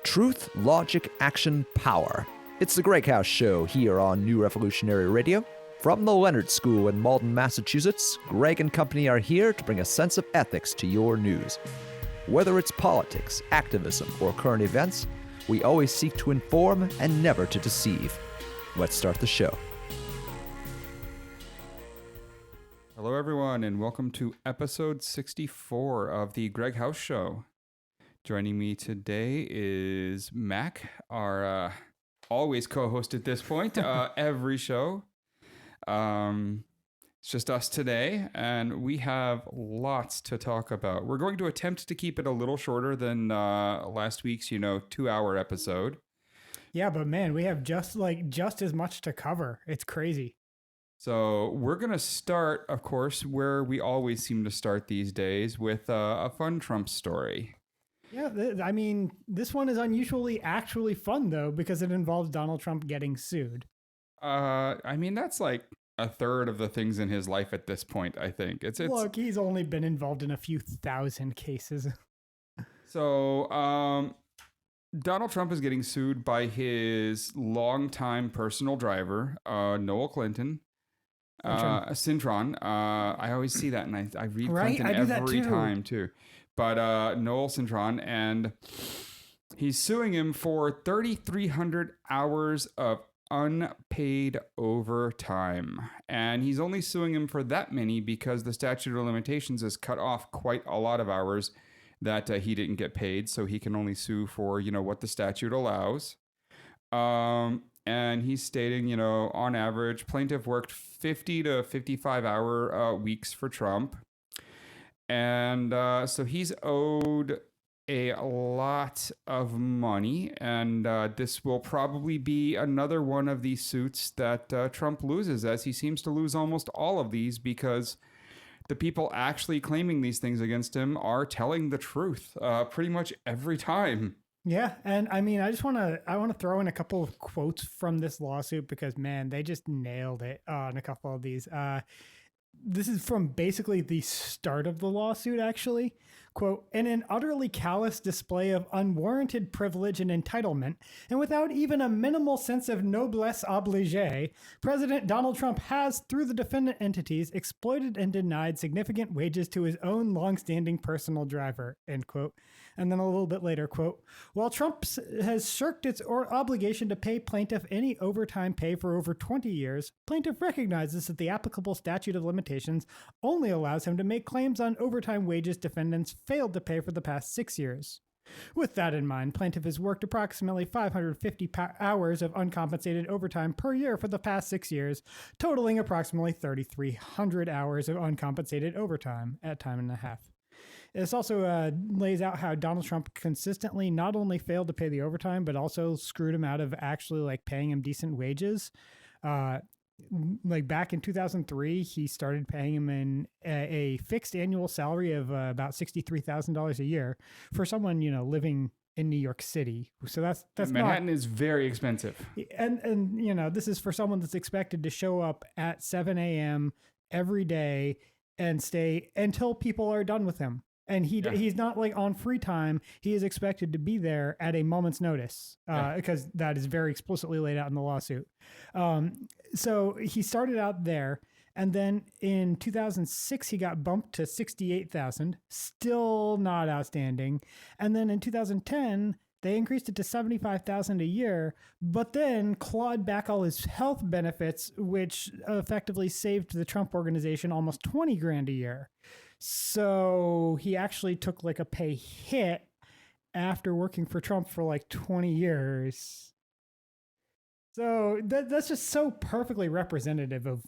Truth, logic, action, power. It's the GreggHoush Show here on New Revolutionary Radio. From the Leonard School in Malden, Massachusetts, Gregg and company are here to bring a sense of ethics to your news. Whether it's politics, activism, or current events, we always seek to inform and never to deceive. Let's start the show. Hello, everyone, and welcome to episode 64 of the GreggHoush Show. Joining me today is Mac, our always co-host at this point, every show. It's just us today, and we have lots to talk about. We're going to attempt to keep it a little shorter than last week's, 2-hour episode. Yeah, but man, we have just as much to cover. It's crazy. So we're going to start, of course, where we always seem to start these days, with a fun Trump story. Yeah, this one is unusually actually fun, though, because it involves Donald Trump getting sued. That's like a third of the things in his life at this point, I think. Look, he's only been involved in a few thousand cases. So, Donald Trump is getting sued by his longtime personal driver, Noel Clinton. Cintron. I always see that, and I read Clinton every time, too. But Noel Cintron, and he's suing him for 3,300 hours of unpaid overtime. And he's only suing him for that many because the statute of limitations has cut off quite a lot of hours that he didn't get paid. So he can only sue for, what the statute allows. And he's stating, on average, plaintiff worked 50 to 55 hour weeks for Trump. And so he's owed a lot of money, and this will probably be another one of these suits that Trump loses, as he seems to lose almost all of these because the people actually claiming these things against him are telling the truth pretty much every time. Yeah, and I want to throw in a couple of quotes from this lawsuit because, man, they just nailed it on a couple of these. This is from basically the start of the lawsuit, actually. Quote, in an utterly callous display of unwarranted privilege and entitlement, and without even a minimal sense of noblesse oblige, President Donald Trump has, through the defendant entities, exploited and denied significant wages to his own longstanding personal driver, end quote. And then a little bit later, quote, while Trump has shirked its obligation to pay plaintiff any overtime pay for over 20 years, plaintiff recognizes that the applicable statute of limitations only allows him to make claims on overtime wages defendants failed to pay for the past 6 years. With that in mind, plaintiff has worked approximately 550 hours of uncompensated overtime per year for the past 6 years, totaling approximately 3,300 hours of uncompensated overtime at time and a half. This also lays out how Donald Trump consistently not only failed to pay the overtime, but also screwed him out of actually paying him decent wages. Back in 2003, he started paying him in a fixed annual salary of about $63,000 a year for someone, living in New York City. So that's Manhattan is very expensive. And this is for someone that's expected to show up at 7 a.m. every day and stay until people are done with him. And he's not on free time. He is expected to be there at a moment's notice because that is very explicitly laid out in the lawsuit. So he started out there. And then in 2006, he got bumped to $68,000, still not outstanding. And then in 2010, they increased it to $75,000 a year, but then clawed back all his health benefits, which effectively saved the Trump organization almost $20,000 a year. So he actually took a pay hit after working for Trump for 20 years. So that's just so perfectly representative of.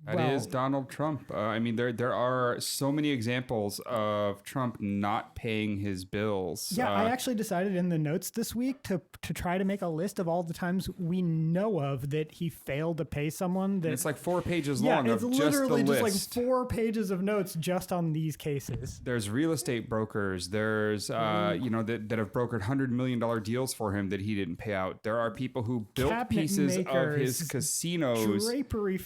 That is Donald Trump. There are so many examples of Trump not paying his bills. Yeah, I actually decided in the notes this week to try to make a list of all the times we know of that he failed to pay someone. That, it's 4 pages long. It's of literally just the just 4 pages of notes just on these cases. There's real estate brokers. There's that have brokered $100 million deals for him that he didn't pay out. There are people who built Cabinet pieces makers, of his casinos. Drapery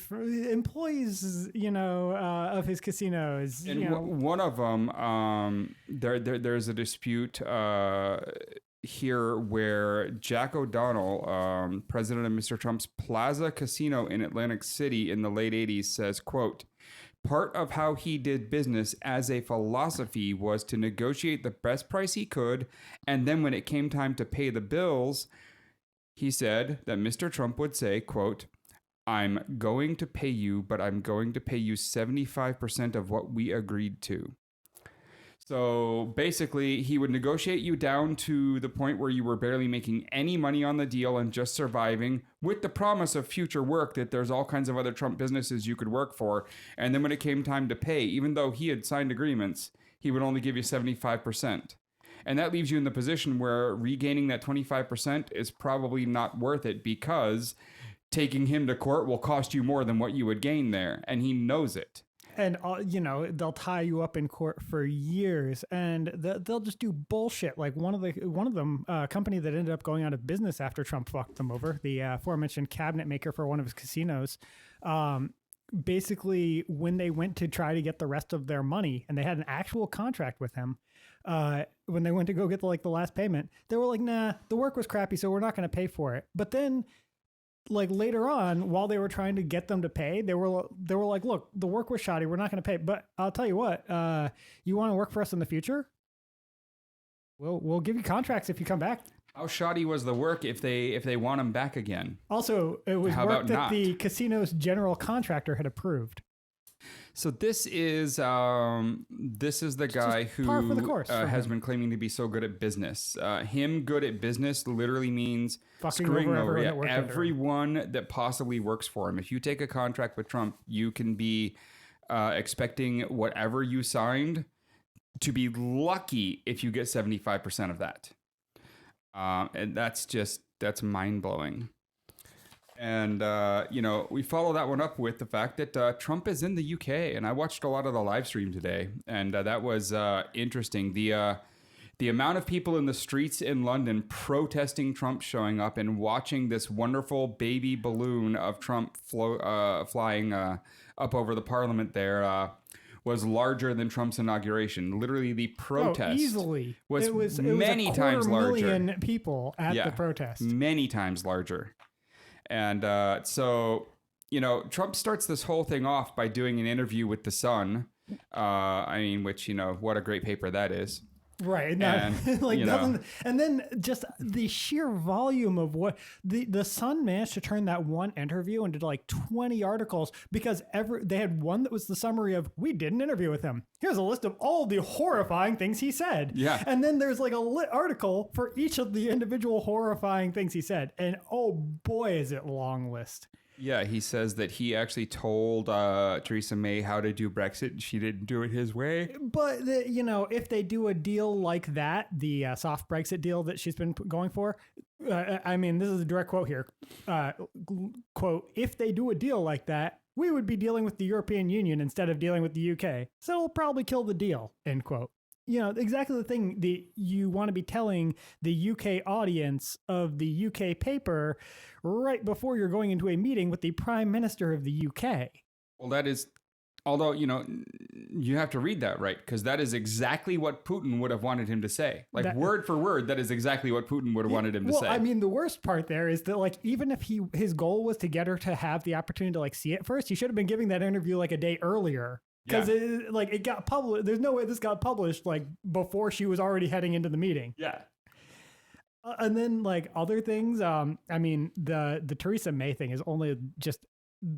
employees, of his casinos. And one of them, there's a dispute here where Jack O'Donnell, president of Mr. Trump's Plaza Casino in Atlantic City in the late 80s, says, quote, part of how he did business as a philosophy was to negotiate the best price he could, and then when it came time to pay the bills, he said that Mr. Trump would say, quote, I'm going to pay you, but I'm going to pay you 75% of what we agreed to. So basically, he would negotiate you down to the point where you were barely making any money on the deal and just surviving, with the promise of future work, that there's all kinds of other Trump businesses you could work for. And then when it came time to pay, even though he had signed agreements, he would only give you 75%. And that leaves you in the position where regaining that 25% is probably not worth it, because taking him to court will cost you more than what you would gain there. And he knows it. And, you know, they'll tie you up in court for years, and they'll just do bullshit. Like one of them, company that ended up going out of business after Trump fucked them over, the aforementioned cabinet maker for one of his casinos. Basically, when they went to try to get the rest of their money, and they had an actual contract with him, when they went to go get the last payment, they were like, nah, the work was crappy, so we're not going to pay for it. But then, like later on, while they were trying to get them to pay, they were like, look, the work was shoddy, we're not going to pay, but I'll tell you what, you want to work for us in the future? We'll give you contracts if you come back. How shoddy was the work if they want him back again? Also, it was How work about that not? the casino's general contractor had approved. So this is the guy who par for the course for has him. been claiming to be so good at business. Him good at business literally means Fucking screwing over everyone over that worked under him. everyone that possibly works for him. If you take a contract with Trump, you can be expecting whatever you signed to be lucky if you get 75% of that. And that's mind-blowing. And, we follow that one up with the fact that Trump is in the UK. And I watched a lot of the live stream today, and that was interesting. The amount of people in the streets in London protesting Trump showing up and watching this wonderful baby balloon of Trump flying up over the parliament there was larger than Trump's inauguration. Literally, the protest easily was it many was a times larger. 250,000 people at the protest. Many times larger. And so, Trump starts this whole thing off by doing an interview with The Sun. Which, what a great paper that is. Right. And, like nothing, and then just the sheer volume of what the Sun managed to turn that one interview into like 20 articles, because they had one that was the summary of, we did an interview with him. Here's a list of all the horrifying things he said. Yeah. And then there's like a lit article for each of the individual horrifying things he said. And oh boy, is it long list. Yeah, he says that he actually told Theresa May how to do Brexit, and she didn't do it his way. But, if they do a deal like that, the soft Brexit deal that she's been going for, this is a direct quote here. Quote, if they do a deal like that, we would be dealing with the European Union instead of dealing with the UK. So it'll probably kill the deal, end quote. Exactly the thing that you want to be telling the UK audience of the UK paper right before you're going into a meeting with the Prime Minister of the UK. Well, that is, although, you have to read that right, because that is exactly what Putin would have wanted him to say. Like, word for word, that is exactly what Putin would have wanted him to say. Well, the worst part there is that, like, even if his goal was to get her to have the opportunity to, like, see it first, he should have been giving that interview, like, a day earlier. Because it got published. There's no way this got published like before she was already heading into the meeting. Yeah. And then like other things. The Theresa May thing is only just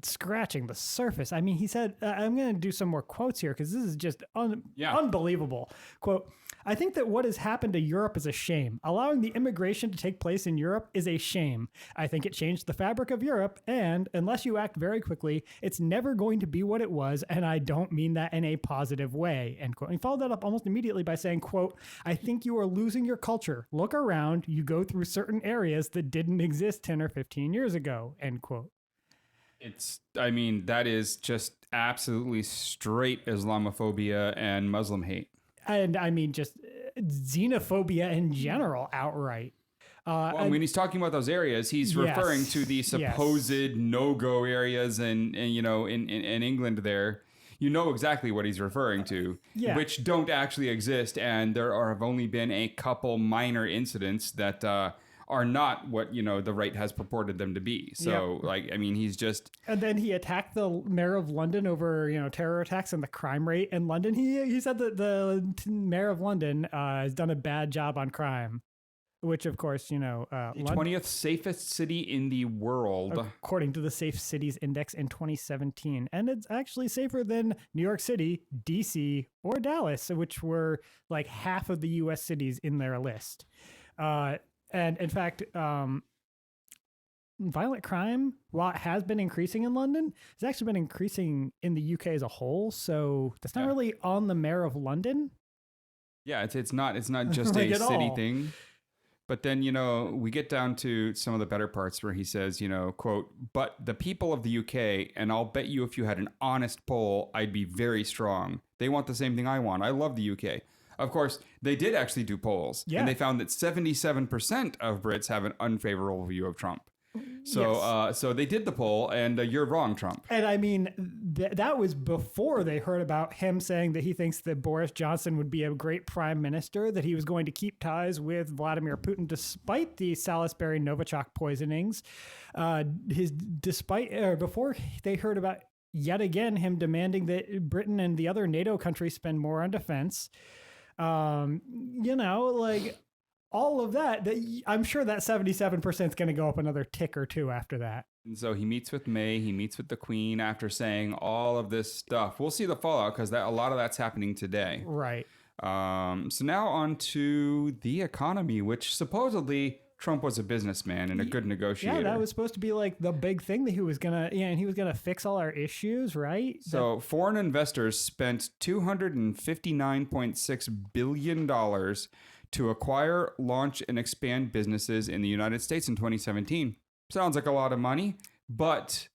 scratching the surface. He said, I'm going to do some more quotes here because this is just unbelievable. Quote, I think that what has happened to Europe is a shame. Allowing the immigration to take place in Europe is a shame. I think it changed the fabric of Europe, and unless you act very quickly, it's never going to be what it was, and I don't mean that in a positive way, end quote. And he followed that up almost immediately by saying, quote, I think you are losing your culture. Look around. You go through certain areas that didn't exist 10 or 15 years ago, end quote. That is just absolutely straight Islamophobia and Muslim hate. And just xenophobia in general, outright. When he's talking about those areas, he's referring to the supposed no-go areas in England there. you know exactly what he's referring to, Yeah. which don't actually exist. And have only been a couple minor incidents that are not what, the right has purported them to be. So, he's just... And then he attacked the mayor of London over, terror attacks and the crime rate in London. He said that the mayor of London has done a bad job on crime, which, of course, the 20th safest city in the world, according to the Safe Cities Index in 2017. And it's actually safer than New York City, DC, or Dallas, which were like half of the U.S. cities in their list. And in fact, violent crime, while it has been increasing in London, has actually been increasing in the UK as a whole. So that's not really on the mayor of London. Yeah, it's not just Like a at city all. thing. But then, we get down to some of the better parts where he says, quote, "But the people of the UK, and I'll bet you if you had an honest poll, I'd be very strong. They want the same thing I want. I love the UK." Of course, they did actually do polls, and they found that 77% of Brits have an unfavorable view of Trump. So, so they did the poll, and you're wrong, Trump. And I mean, that was before they heard about him saying that he thinks that Boris Johnson would be a great prime minister, that he was going to keep ties with Vladimir Putin despite the Salisbury Novichok poisonings. Before they heard about yet again him demanding that Britain and the other NATO countries spend more on defense. All of that, I'm sure that 77% is going to go up another tick or two after that. And so he meets with May, he meets with the Queen after saying all of this stuff. We'll see the fallout because a lot of that's happening today. Right. So now on to the economy, which supposedly Trump was a businessman and a good negotiator. Yeah, that was supposed to be like the big thing that he was going to, and he was going to fix all our issues, right? So foreign investors spent $259.6 billion to acquire, launch, and expand businesses in the United States in 2017. Sounds like a lot of money, but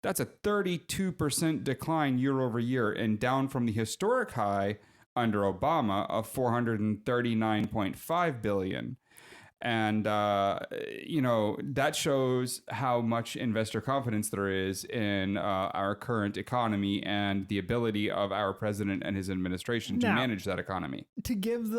that's a 32% decline year over year and down from the historic high under Obama of $439.5 billion. And, that shows how much investor confidence there is in our current economy and the ability of our president and his administration to manage that economy. To give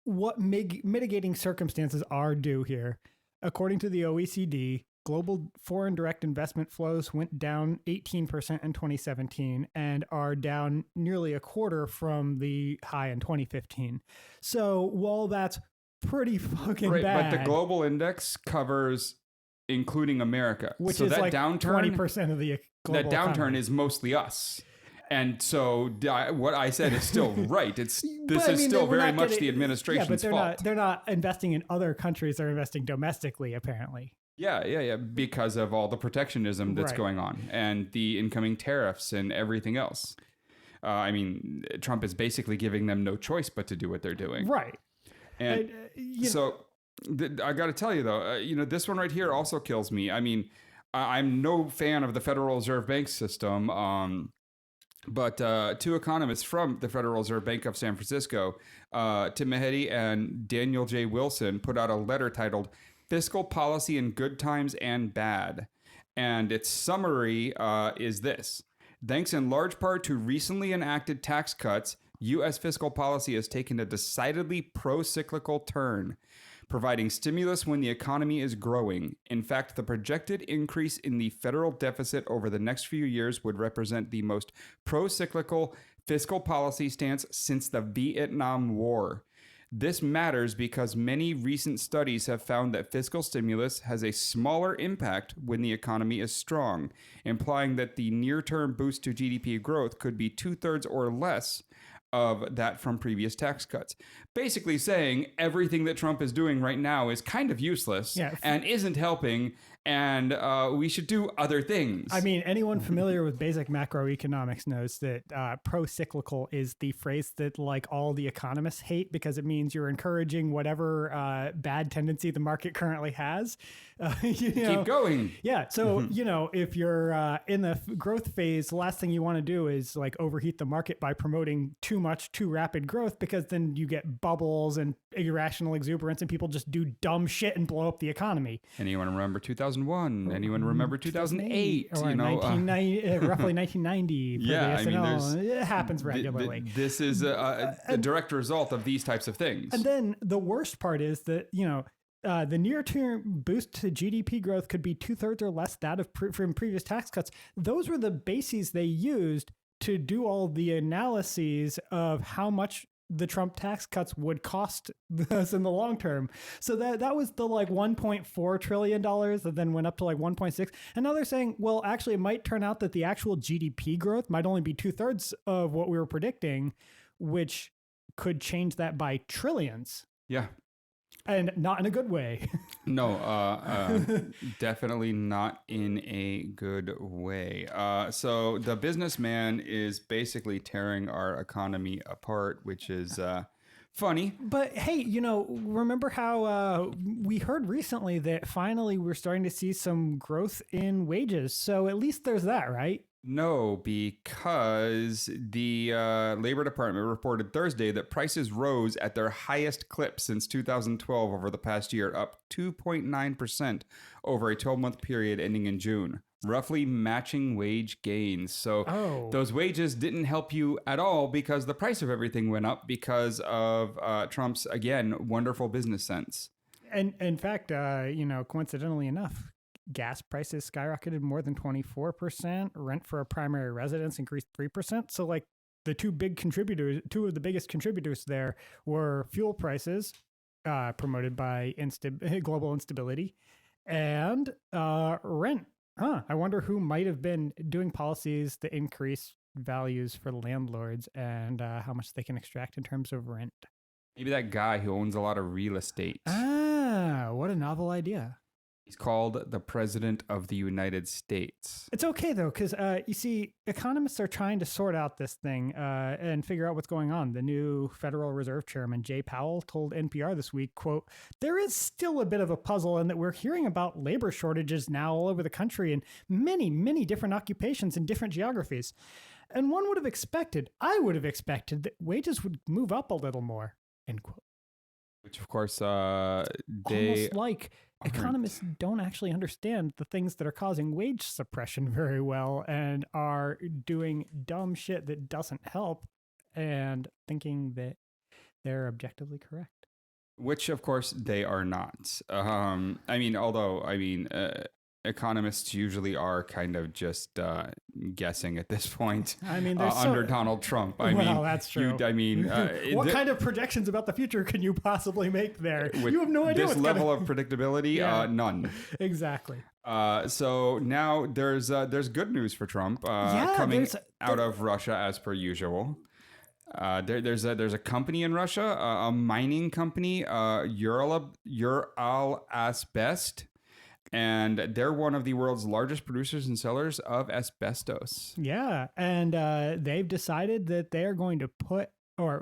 what mitigating circumstances are due here. According to the OECD, global foreign direct investment flows went down 18% in 2017 and are down nearly a quarter from the high in 2015. So while that's pretty fucking bad. But the global index covers including America. Which so is that like downturn, 20% of the global that downturn economy. is mostly us. And so what I said is still right. This is still very much the administration's fault. They're not investing in other countries. They're investing domestically, apparently. Yeah. Because of all the protectionism that's going on and the incoming tariffs and everything else. Trump is basically giving them no choice but to do what they're doing. Right. And I got to tell you, though, this one right here also kills me. I'm no fan of the Federal Reserve Bank system. But two economists from the Federal Reserve Bank of San Francisco, Tim Mehedi and Daniel J. Wilson, put out a letter titled Fiscal Policy in Good Times and Bad. And its summary is this. Thanks in large part to recently enacted tax cuts, U.S. fiscal policy has taken a decidedly pro-cyclical turn, providing stimulus when the economy is growing. In fact, the projected increase in the federal deficit over the next few years would represent the most pro-cyclical fiscal policy stance since the Vietnam War. This matters because many recent studies have found that fiscal stimulus has a smaller impact when the economy is strong, implying that the near-term boost to GDP growth could be 2/3 or less of that from previous tax cuts. Basically saying everything that Trump is doing right now is kind of useless and isn't helping, and we should do other things. Anyone familiar with basic macroeconomics knows that pro-cyclical is the phrase that all the economists hate because it means you're encouraging whatever bad tendency the market currently has. Keep going. Yeah. So, if you're in the growth phase, the last thing you want to do is overheat the market by promoting too much, too rapid growth, because then you get bubbles and irrational exuberance and people just do dumb shit and blow up the economy. Anyone remember 2001? Anyone remember 2008? Or 1990, roughly 1990 for the SNL. It happens regularly. This is a direct result of these types of things. And then the worst part is that, the near-term boost to GDP growth could be 2/3 or less that of from previous tax cuts. Those were the bases they used to do all the analyses of how much the Trump tax cuts would cost us in the long term. So that was the like $1.4 trillion that then went up to like 1.6. And now they're saying, well, actually, it might turn out that the actual GDP growth might only be 2/3 of what we were predicting, which could change that by trillions. Yeah. And not in a good way. No, definitely not in a good way. So the businessman is basically tearing our economy apart, which is funny. But hey, remember how we heard recently that finally we're starting to see some growth in wages. So at least there's that, right? No, because the Labor Department reported Thursday that prices rose at their highest clip since 2012 over the past year, up 2.9% over a 12-month period ending in June, roughly matching wage gains. So those wages didn't help you at all because the price of everything went up because of Trump's, again, wonderful business sense. And in fact, coincidentally enough, gas prices skyrocketed more than 24%. Rent for a primary residence increased 3%. So like two of the biggest contributors there were fuel prices, promoted by global instability, and rent. I wonder who might have been doing policies that increase values for landlords and how much they can extract in terms of rent. Maybe that guy who owns a lot of real estate. What a novel idea. He's called the President of the United States. It's okay, though, because you see, economists are trying to sort out this thing and figure out what's going on. The new Federal Reserve Chairman, Jay Powell, told NPR this week, quote, "There is still a bit of a puzzle in that we're hearing about labor shortages now all over the country in many, many different occupations and different geographies. And one would have expected, I would have expected, that wages would move up a little more," end quote. Which, of course, almost like economists don't actually understand the things that are causing wage suppression very well and are doing dumb shit that doesn't help and thinking that they're objectively correct. Which, of course, they are not. Economists usually are kind of just guessing at this point. Under Donald Trump. That's true. What What kind of projections about the future can you possibly make there? You have no idea. This level of predictability, none. Exactly. So now there's good news for Trump coming out of Russia as per usual. There's a company in Russia, a mining company, Ural Asbest. And they're one of the world's largest producers and sellers of asbestos. Yeah. And they've decided that they are going to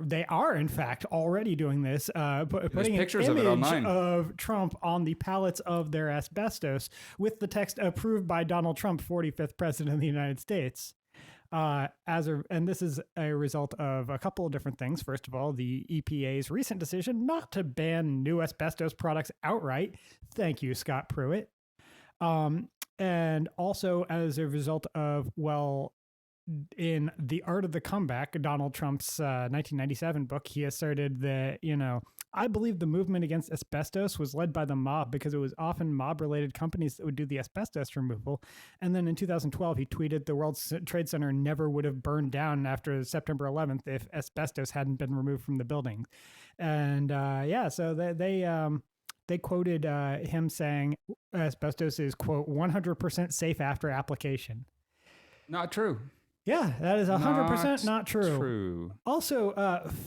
they are, in fact, already doing this, putting pictures an of it online of Trump on the pallets of their asbestos with the text "approved by Donald Trump, 45th President of the United States." And this is a result of a couple of different things. First of all, the EPA's recent decision not to ban new asbestos products outright. Thank you, Scott Pruitt. And also as a result of, in The Art of the Comeback, Donald Trump's 1997 book, he asserted that, I believe the movement against asbestos was led by the mob because it was often mob-related companies that would do the asbestos removal. And then in 2012, he tweeted the World Trade Center never would have burned down after September 11th if asbestos hadn't been removed from the building. And so they quoted him saying asbestos is, quote, 100% safe after application. Not true. Yeah, that is 100% not true. Also,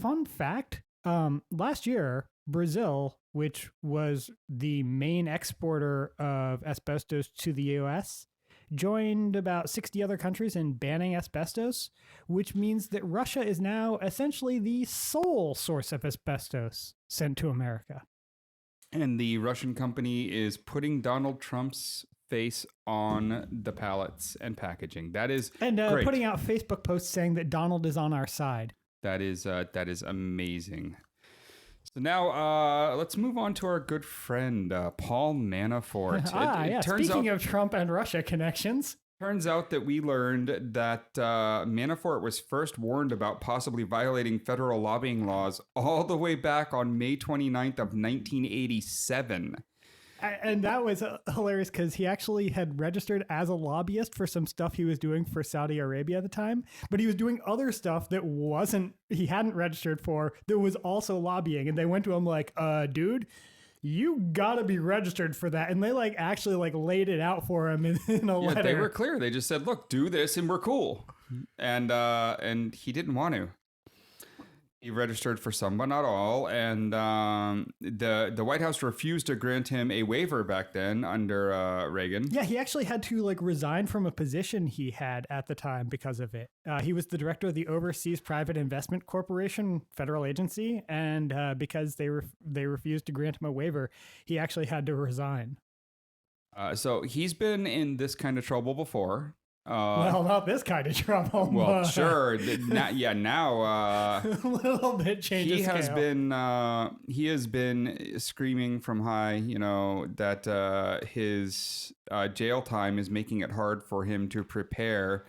fun fact, last year, Brazil, which was the main exporter of asbestos to the U.S., joined about 60 other countries in banning asbestos, which means that Russia is now essentially the sole source of asbestos sent to America. And the Russian company is putting Donald Trump's face on the pallets and packaging. That is great. Great. Putting out Facebook posts saying that Donald is on our side. That is amazing. So now let's move on to our good friend Paul Manafort. Yeah. Speaking of Trump and Russia connections. Turns out that we learned that Manafort was first warned about possibly violating federal lobbying laws all the way back on May 29th of 1987. And that was hilarious because he actually had registered as a lobbyist for some stuff he was doing for Saudi Arabia at the time, but he was doing other stuff that he hadn't registered for that was also lobbying. And they went to him like, dude, you gotta be registered for that. And they actually laid it out for him in a letter. They were clear. They just said, look, do this and we're cool. And he didn't want to. He registered for some, but not all. And the White House refused to grant him a waiver back then under Reagan. Yeah, he actually had to resign from a position he had at the time because of it. He was the director of the Overseas Private Investment Corporation federal agency, and because they refused to grant him a waiver, he actually had to resign. So he's been in this kind of trouble before. Well, not this kind of trouble. Well, sure. Now a little bit changes. He has been screaming from high, that his jail time is making it hard for him to prepare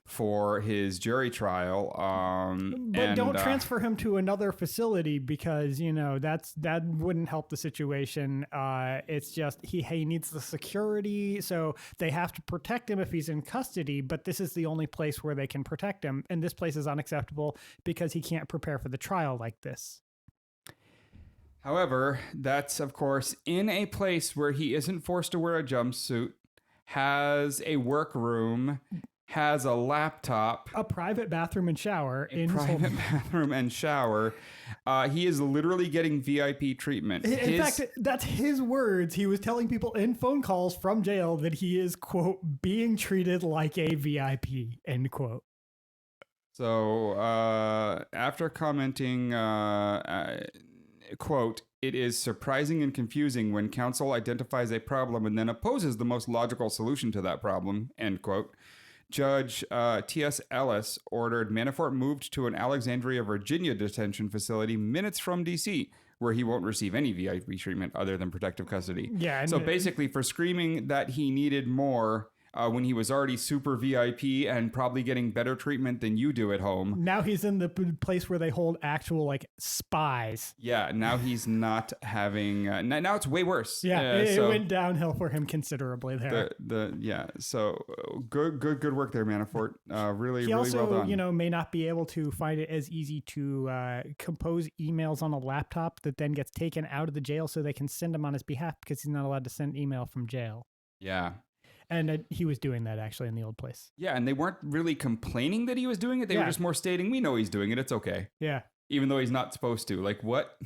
for his jury trial. But don't transfer him to another facility because, that wouldn't help the situation. It's just he needs the security. So they have to protect him if he's in custody. But this is the only place where they can protect him. And this place is unacceptable because he can't prepare for the trial like this. However, that's, of course, in a place where he isn't forced to wear a jumpsuit, has a workroom, has a laptop, a private bathroom and shower. He is literally getting VIP treatment. In fact, that's his words. He was telling people in phone calls from jail that he is, quote, being treated like a VIP, end quote. So after commenting, quote, "It is surprising and confusing when counsel identifies a problem and then opposes the most logical solution to that problem," end quote. Judge T.S. Ellis ordered Manafort moved to an Alexandria, Virginia detention facility minutes from D.C., where he won't receive any VIP treatment other than protective custody. Yeah. So basically, for screaming that he needed more when he was already super VIP and probably getting better treatment than you do at home. Now he's in the place where they hold actual spies. Yeah, now he's not having. Now it's way worse. Yeah, it went downhill for him considerably there. So good work there, Manafort. Really well done. He also, may not be able to find it as easy to compose emails on a laptop that then gets taken out of the jail so they can send him on his behalf because he's not allowed to send email from jail. Yeah. And he was doing that actually in the old place. Yeah, and they weren't really complaining that he was doing it. They were just more stating, we know he's doing it. It's okay. Yeah. Even though he's not supposed to. Like, what?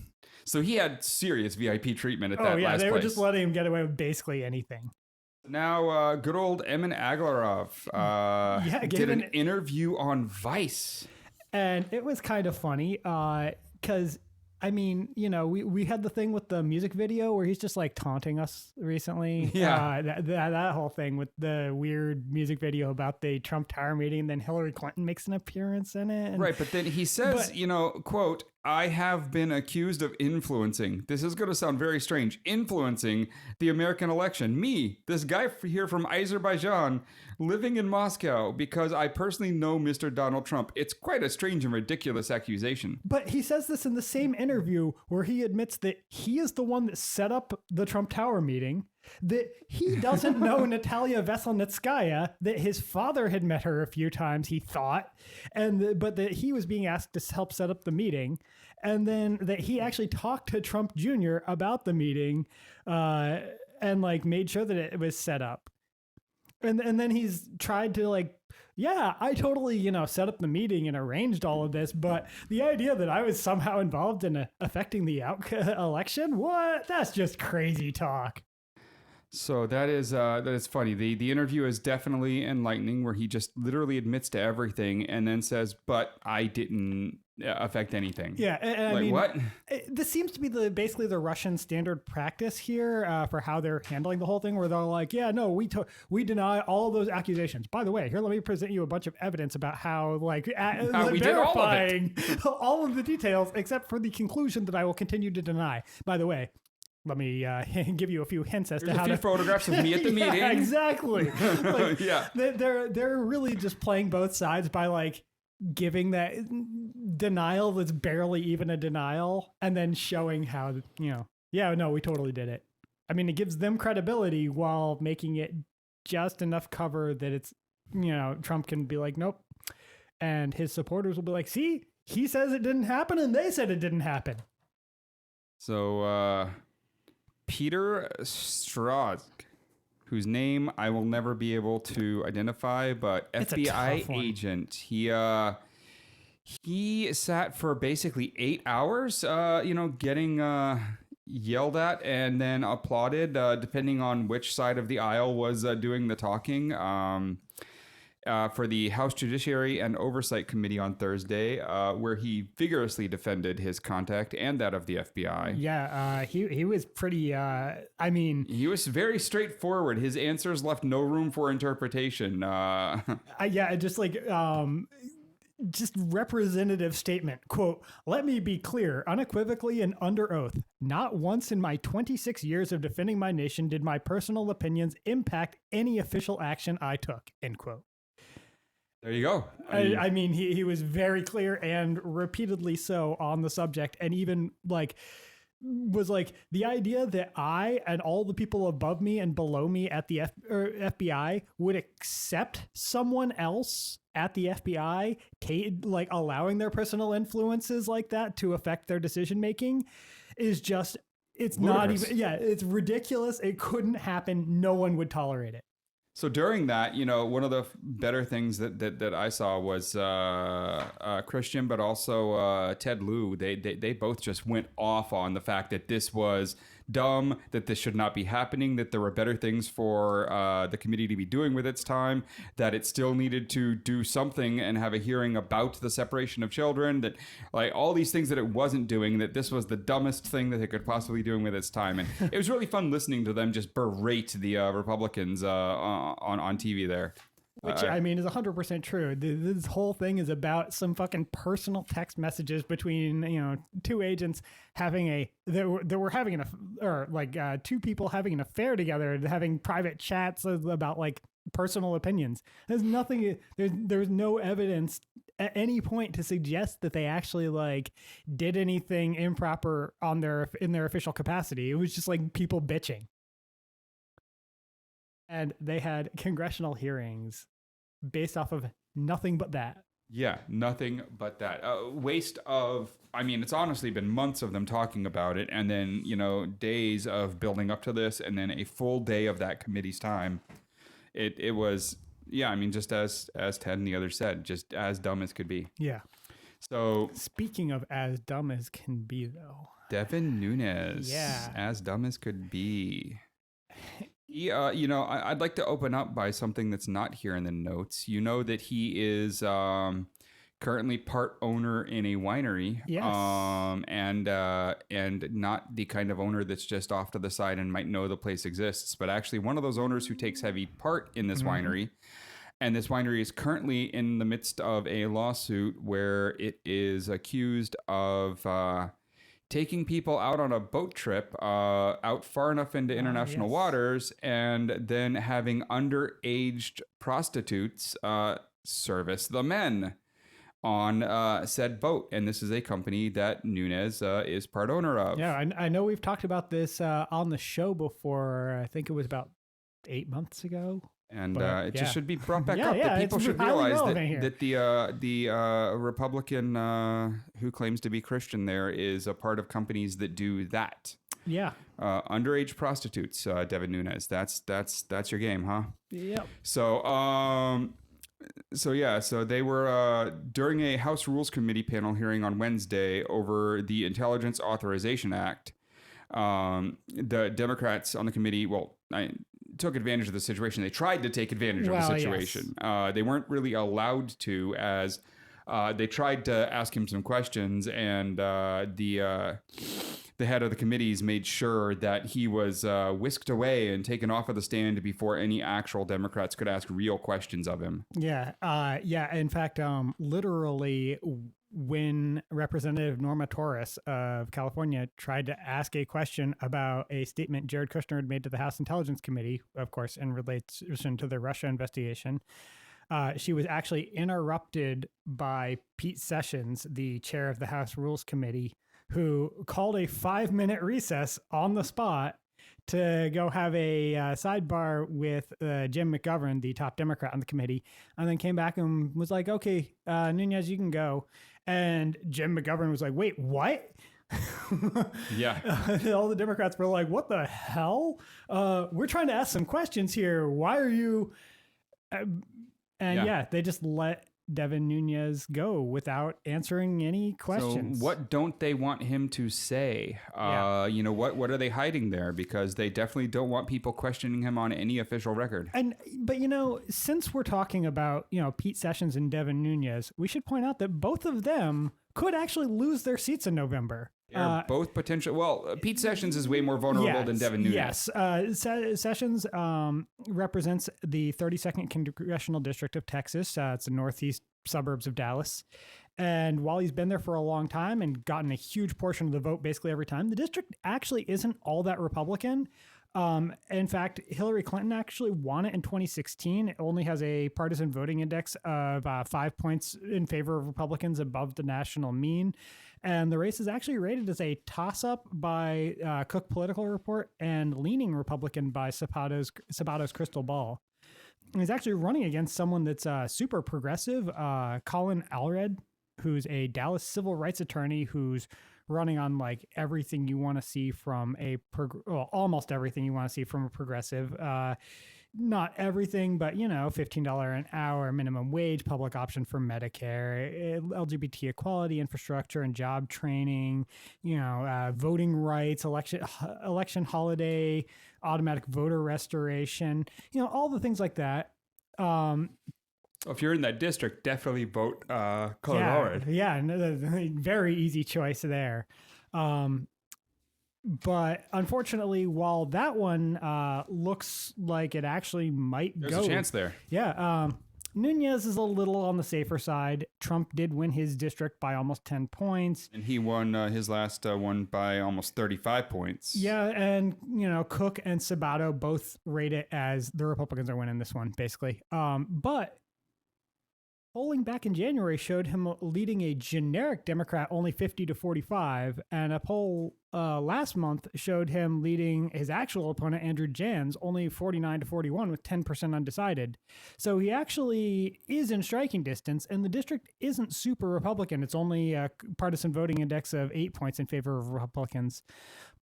So he had serious VIP treatment at that last place. Oh, yeah, they were just letting him get away with basically anything. Now, good old Emin Aglarov did an interview on Vice. And it was kind of funny because... we had the thing with the music video where he's just taunting us recently. Yeah. That whole thing with the weird music video about the Trump Tower meeting, and then Hillary Clinton makes an appearance in it. Right. But then he says, quote, "I have been accused of influencing." This is going to sound very strange. Influencing the American election. Me, this guy here from Azerbaijan, living in Moscow, because I personally know Mr. Donald Trump. It's quite a strange and ridiculous accusation. But he says this in the same interview where he admits that he is the one that set up the Trump Tower meeting, that he doesn't know Natalia Veselnitskaya, that his father had met her a few times, he thought, but that he was being asked to help set up the meeting, and then that he actually talked to Trump Jr. about the meeting and made sure that it was set up. And then he's tried to I totally, set up the meeting and arranged all of this, but the idea that I was somehow involved in affecting the election, what? That's just crazy talk. So that is funny. The interview is definitely enlightening, where he just literally admits to everything and then says, "But I didn't affect anything. Yeah, and Like, I mean, what? This seems to be basically the Russian standard practice here for how they're handling the whole thing, where they're like, yeah, no, we deny all those accusations. By the way, here, let me present you a bunch of evidence about how we did all of it. verifying all of the details, except for the conclusion that I will continue to deny. By the way, let me give you a few hints as There's to a how few to photographs of me at the meeting. Yeah, exactly. Like, Yeah. they're really just playing both sides by like giving that denial that's barely even a denial, and then showing how yeah, no, we totally did it. I mean, it gives them credibility while making it just enough cover that it's Trump can be like, nope, and his supporters will be like, see, he says it didn't happen, and they said it didn't happen. So Peter Strzok, whose name I will never be able to identify, but It's a FBI tough one. agent. He sat for basically 8 hours, getting yelled at and then applauded, depending on which side of the aisle was doing the talking. For the House Judiciary and Oversight Committee on Thursday, where he vigorously defended his contact and that of the FBI. Yeah, he was pretty. I mean, He was very straightforward. His answers left no room for interpretation. yeah, just representative statement. Quote, let me be clear, unequivocally and under oath. Not once in my 26 years of defending my nation did my personal opinions impact any official action I took, end quote. There you go. I mean, he was very clear and repeatedly so on the subject, and even was like the idea that I and all the people above me and below me at the FBI would accept someone else at the FBI allowing their personal influences like that to affect their decision making is just, it's ludicrous. not even, it's ridiculous. It couldn't happen. No one would tolerate it. So during that, one of the better things that I saw was Christian, but also Ted Lieu. They both just went off on the fact that this was dumb, that this should not be happening, that there were better things for the committee to be doing with its time, that it still needed to do something and have a hearing about the separation of children, that all these things that it wasn't doing, that this was the dumbest thing that it could possibly be doing with its time. And it was really fun listening to them just berate the Republicans on TV there. Which, I mean, is 100% true. This whole thing is about some fucking personal text messages between, two agents having two people having an affair together and having private chats about personal opinions. There's nothing, there's no evidence at any point to suggest that they actually did anything improper in their official capacity. It was just people bitching. And they had congressional hearings based off of nothing but that. Yeah, nothing but that. Waste of, it's honestly been months of them talking about it, and then, days of building up to this, and then a full day of that committee's time. It was, just as Ted and the others said, just as dumb as could be. Yeah. So speaking of as dumb as can be, though. Devin Nunes. Yeah. As dumb as could be. I'd like to open up by something that's not here in the notes. You know that he is currently part owner in a winery. Yes. And not the kind of owner that's just off to the side and might know the place exists, but actually one of those owners who takes heavy part in this winery. And this winery is currently in the midst of a lawsuit where it is accused of taking people out on a boat trip out far enough into international waters and then having underage prostitutes service the men on said boat. And this is a company that Nunes is part owner of. Yeah, I know we've talked about this on the show before. I think it was about 8 months ago. And it just should be brought back up. Yeah, that people should highly realize relevant that the Republican who claims to be Christian there is a part of companies that do that. Yeah. Underage prostitutes, Devin Nunes. That's your game, huh? Yep. So they were during a House Rules Committee panel hearing on Wednesday over the Intelligence Authorization Act. The Democrats on the committee, took advantage of the situation. They tried to take advantage of the situation. Yes. They weren't really allowed to, as They tried to ask him some questions, and the head of the committees made sure that he was whisked away and taken off of the stand before any actual Democrats could ask real questions of him. Yeah. Yeah. In fact, literally, when Representative Norma Torres of California tried to ask a question about a statement Jared Kushner had made to the House Intelligence Committee, of course, in relation to the Russia investigation, she was actually interrupted by Pete Sessions, the chair of the House Rules Committee, who called a 5-minute recess on the spot to go have a sidebar with Jim McGovern, the top Democrat on the committee, and then came back and was like, okay, Nunez, you can go. And Jim McGovern was like, wait, what? Yeah. All the Democrats were like, what the hell? We're trying to ask some questions here. Why are you... they just let Devin Nunes go without answering any questions. So what don't they want him to say? You know, what are they hiding there? Because they definitely don't want people questioning him on any official record. But you know, since we're talking about, you know, Pete Sessions and Devin Nunes, we should point out that both of them could actually lose their seats in November. They're both potential. Well, Pete Sessions is way more vulnerable than Devin Nunes. Yes. Sessions represents the 32nd Congressional District of Texas. It's the northeast suburbs of Dallas. And while he's been there for a long time and gotten a huge portion of the vote basically every time, the district actually isn't all that Republican. In fact, Hillary Clinton actually won it in 2016. It only has a partisan voting index of 5 points in favor of Republicans above the national mean. And the race is actually rated as a toss-up by Cook Political Report and leaning Republican by Sabato's Crystal Ball. And he's actually running against someone that's super progressive, Colin Allred, who's a Dallas civil rights attorney who's running on like everything you want to see from almost everything you want to see from a progressive. Not everything, but, you know, $15 an hour minimum wage, public option for Medicare, LGBT equality, infrastructure and job training, you know, voting rights, election holiday, automatic voter restoration, you know, all the things like that. If you're in that district, definitely vote Colin Allred. Yeah, very easy choice there. But unfortunately, while that one looks like it actually might go... There's a chance there. Yeah. Nunez is a little on the safer side. Trump did win his district by almost 10 points. And he won his last one by almost 35 points. Yeah, and, you know, Cook and Sabato both rate it as the Republicans are winning this one, basically. But... polling back in January showed him leading a generic Democrat only 50-45, and a poll last month showed him leading his actual opponent, Andrew Jans, only 49-41 with 10% undecided. So he actually is in striking distance, and the district isn't super Republican. It's only a partisan voting index of 8 points in favor of Republicans.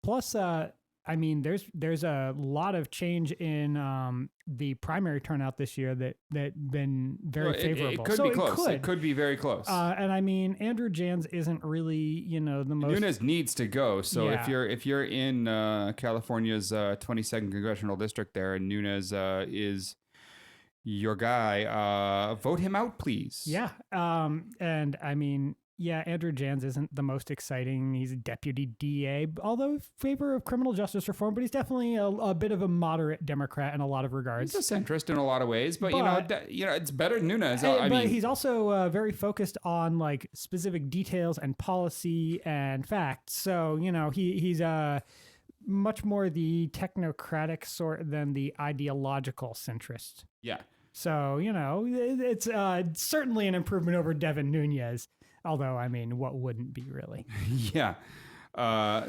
Plus, I mean, there's a lot of change in the primary turnout this year that been very favorable. It could be close. It could be very close. And I mean, Andrew Jans isn't really, you know, the most... Nunes needs to go. So if you're in California's 22nd congressional district there, and Nunes is your guy, vote him out, please. Yeah. And I mean... yeah, Andrew Jans isn't the most exciting. He's a deputy DA, although in favor of criminal justice reform, but he's definitely a bit of a moderate Democrat in a lot of regards. He's a centrist in a lot of ways, but you know, it's better than Nunes. But he's also very focused on like specific details and policy and facts. So, you know, he's much more the technocratic sort than the ideological centrist. Yeah. So, you know, it's certainly an improvement over Devin Nunes. Although, I mean, what wouldn't be really? Yeah.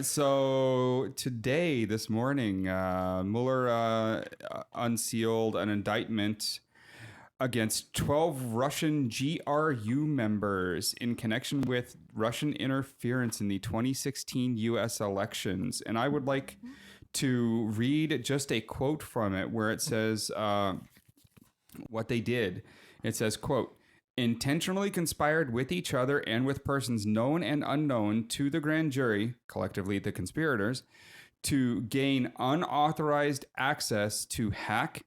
So today, this morning, Mueller unsealed an indictment against 12 Russian GRU members in connection with Russian interference in the 2016 U.S. elections. And I would like to read just a quote from it where it says what they did. It says, quote, intentionally conspired with each other and with persons known and unknown to the grand jury, collectively the conspirators, to gain unauthorized access to hack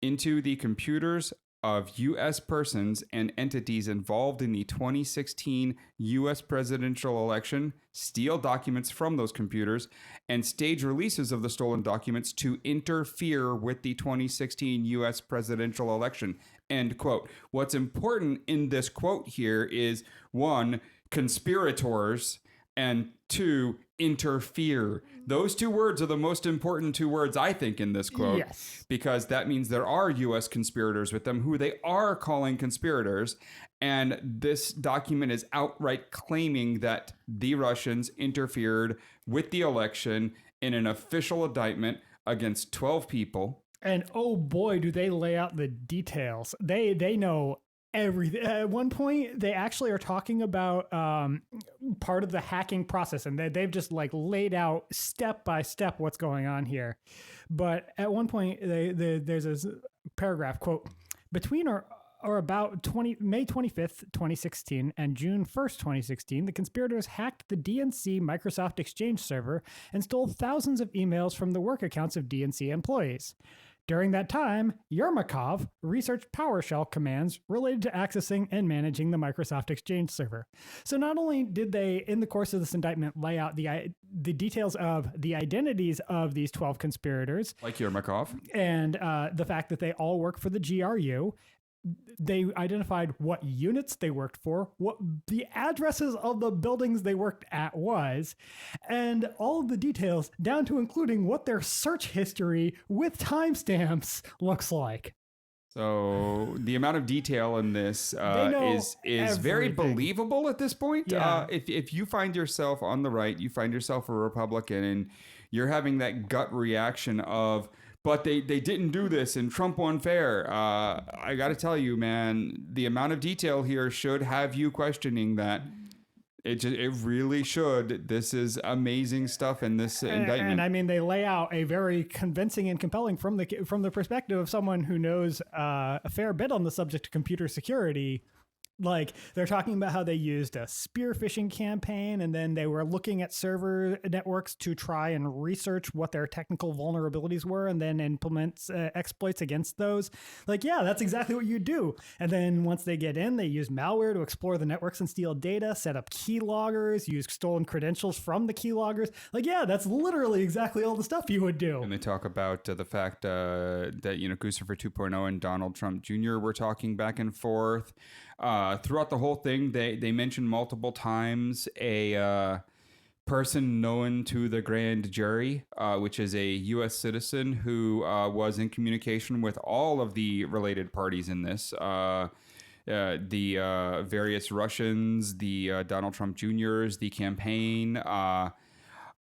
into the computers of U.S. persons and entities involved in the 2016 U.S. presidential election, steal documents from those computers, and stage releases of the stolen documents to interfere with the 2016 U.S. presidential election. End quote. What's important in this quote here is, one, conspirators, and two, interfere. Those two words are the most important two words, I think, in this quote. Yes. Because that means there are U.S. conspirators with them who they are calling conspirators. And this document is outright claiming that the Russians interfered with the election in an official indictment against 12 people. And oh boy, do they lay out the details. They know everything. At one point, they actually are talking about part of the hacking process, and they've just like laid out step by step what's going on here. But at one point, there's this paragraph, quote, between or about May 25th, 2016 and June 1st, 2016, the conspirators hacked the DNC Microsoft Exchange server and stole thousands of emails from the work accounts of DNC employees. During that time, Yermakov researched PowerShell commands related to accessing and managing the Microsoft Exchange server. So not only did they, in the course of this indictment, lay out the details of the identities of these 12 conspirators, like Yermakov, and the fact that they all work for the GRU, they identified what units they worked for, what the addresses of the buildings they worked at was, and all of the details down to including what their search history with timestamps looks like. So the amount of detail in this is very believable at this point. Yeah. If you find yourself on the right, you find yourself a Republican, and you're having that gut reaction of, but they didn't do this and Trump won fair. I got to tell you, man, the amount of detail here should have you questioning that. It really should. This is amazing stuff in this indictment. And I mean, they lay out a very convincing and compelling from the perspective of someone who knows a fair bit on the subject of computer security. Like, they're talking about how they used a spear phishing campaign, and then they were looking at server networks to try and research what their technical vulnerabilities were and then implement exploits against those. Like, yeah, that's exactly what you do. And then once they get in, they use malware to explore the networks and steal data, set up keyloggers, use stolen credentials from the keyloggers. Like, yeah, that's literally exactly all the stuff you would do. And they talk about the fact that, Christopher 2.0 and Donald Trump Jr. were talking back and forth. Throughout the whole thing, they mentioned multiple times a person known to the grand jury, which is a U.S. citizen who was in communication with all of the related parties in this. The various Russians, the Donald Trump Jr.'s, the campaign.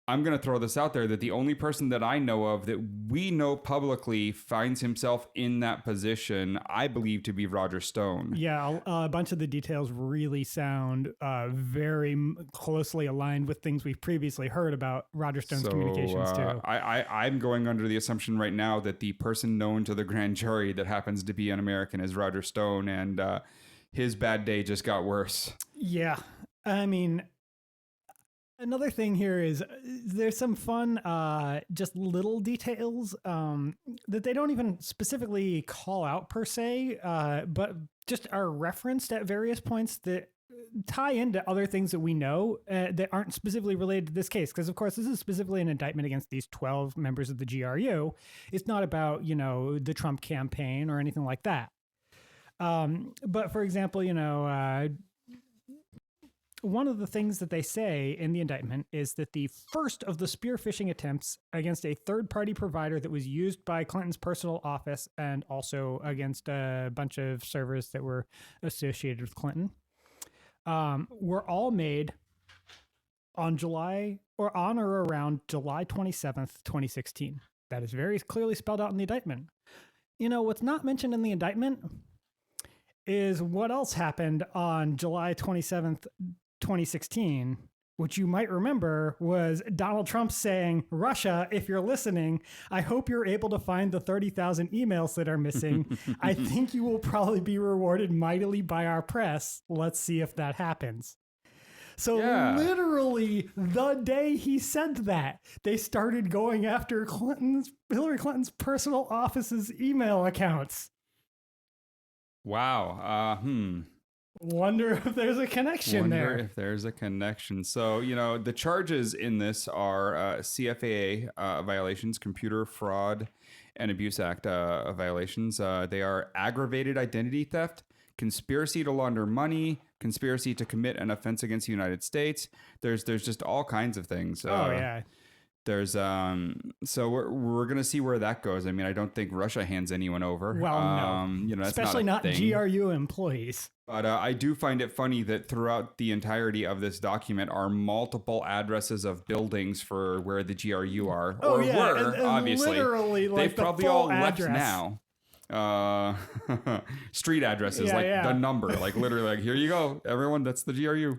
I'm going to throw this out there that the only person that I know of that we know publicly finds himself in that position, I believe to be Roger Stone. Yeah, a bunch of the details really sound very closely aligned with things we've previously heard about Roger Stone's communications too. I'm going under the assumption right now that the person known to the grand jury that happens to be an American is Roger Stone, and his bad day just got worse. Yeah, I mean, another thing here is there's some fun, just little details that they don't even specifically call out per se, but just are referenced at various points that tie into other things that we know that aren't specifically related to this case. Because, of course, this is specifically an indictment against these 12 members of the GRU. It's not about, the Trump campaign or anything like that. But, for example, one of the things that they say in the indictment is that the first of the spear phishing attempts against a third-party provider that was used by Clinton's personal office and also against a bunch of servers that were associated with Clinton were all made on or around July 27th, 2016. That is very clearly spelled out in the indictment. What's not mentioned in the indictment is what else happened on July 27th, 2016, which you might remember was Donald Trump saying, Russia, if you're listening, I hope you're able to find the 30,000 emails that are missing. I think you will probably be rewarded mightily by our press. Let's see if that happens. So literally the day he said that, they started going after Hillary Clinton's personal office's email accounts. Wow. Wonder if there's a connection Wonder there. if there's a connection. So, the charges in this are CFAA violations, Computer Fraud and Abuse Act violations. They are aggravated identity theft, conspiracy to launder money, conspiracy to commit an offense against the United States. There's just all kinds of things. Yeah. There's so we're gonna see where that goes. I mean, I don't think Russia hands anyone over. Well, no, that's especially not not GRU employees. But I do find it funny that throughout the entirety of this document are multiple addresses of buildings for where the GRU are, or were, and obviously. Literally, like they've the probably full all address. left now. Street addresses, the number, like literally, like here you go, everyone. That's the GRU.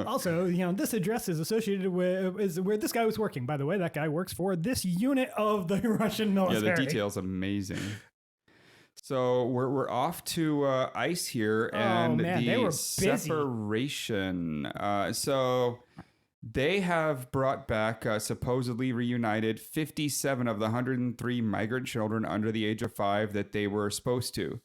Also, this address is associated with is where this guy was working. By the way, that guy works for this unit of the Russian military. Yeah, the detail's amazing. So we're off to ICE here, and they were busy. Separation. So they have brought back supposedly reunited 57 of the 103 migrant children under the age of 5 that they were supposed to.